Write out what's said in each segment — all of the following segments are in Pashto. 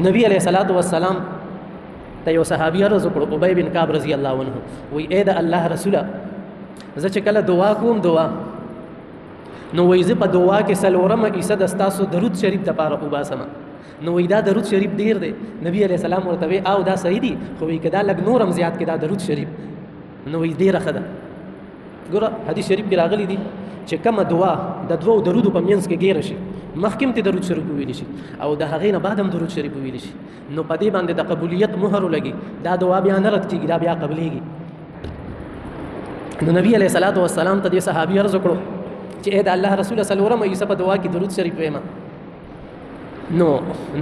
نبی علیہ الصلوۃ والسلام ته یو صحابي عرض وکړو، ابی بن کعب رضی الله عنه، وی اے د الله رسوله زه چې کله دعا کوم دعا نو وی زه په دعا کې سلورمه حصہ د ستاسو درود شریف د پاره وباسم. نو وی دا درود شریف ډیر دی. نبی علیہ السلام ورته وی او دا صحیح دی، خو وی کدا لګ نورم زیات کې دا درود شریف. نو وی ډیره ښه ده. ګوره حدیث شریف کې راغلی دی چې کومه دعا د دوو درودو په منځ کې ګیره شي، مخکې ته درود شریف ویلی شي او د هغې نه بعد هم درود شریف ویلی شي، نو په دې باندې د قبولیت مهر ولګي، دا دعا بیا نه رد کېږي، دا بیا قبلېږي. نو نبی علیه الصلاة والسلام ته دې صحابي عرض وکړو چې ای د الله رسوله څلورمه حصه په دعا کې درود شریف ویمه. نو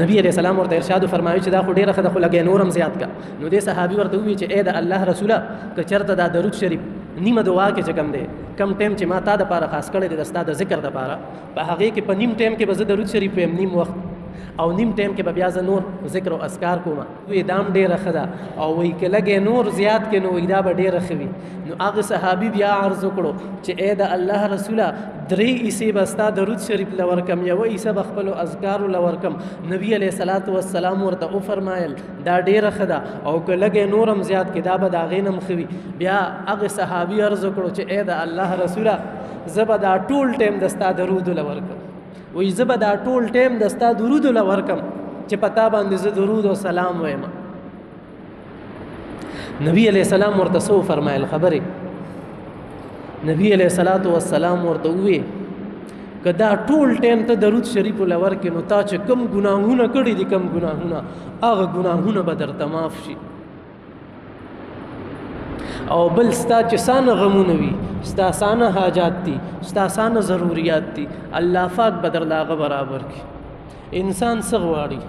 نبی علیہ السلام ورته ارشاد فرمایي چې دا خو ډیره ښه ده، خو لګې نورم زیات کا. نو دې صحابي ورته وویل چې ای د الله رسوله که چېرته دا درود شریف نیمه دعا کې چې کم دی، کم ټایم چې ما تا دپاره خاص کړی دی د ستا د ذکر دپاره، په هغې کې په نیم ټایم کې به زه درود شریف ویم، نیم وخت، او نیم ټایم کې به بیا زه نور ذکر او اذکار کوم. وی دا هم ډېره ښه ده، او وی که لږې نور زیات کې نو وی دا به ډېره ښه وي. نو هغه صحابي بیا عرض وکړو چې ای د الله رسوله 3 حصې به ستا درود شریف له ورکم، یوه حصه به خپلو اذکارو له ورکم. نبي علیه الصلاة والسلام ورته وفرمایل دا ډېره ښه ده، او که لږې نور هم زیات کې دا به د هغې نه هم ښه وي. بیا هغه صحابي عرض وکړو چې ای د الله رسوله زه به دا ټول ټایم د ستا درودو له ورکم، وی زه به دا ټول ټایم د ستا درودو له ورکم چې په تا باندې زه درود او سلام وایم. نبی علیہ السلام ورته څه وفرمایل خبرې؟ نبی علیہ الصلاة والسلام ورته ووی که دا ټول ټایم ته درود شریف له ورکې نو تا چې کم ګناهونه کړي دي، کم ګناهونه، هغه ګناهونه به درته معاف شي، او بل ستا چې سانه غمونه وي، ستا سانه حاجات دي، ستا سانه ضروریات دي، الله پاک به درله هغه برابر کړي. انسان څه غواړي؟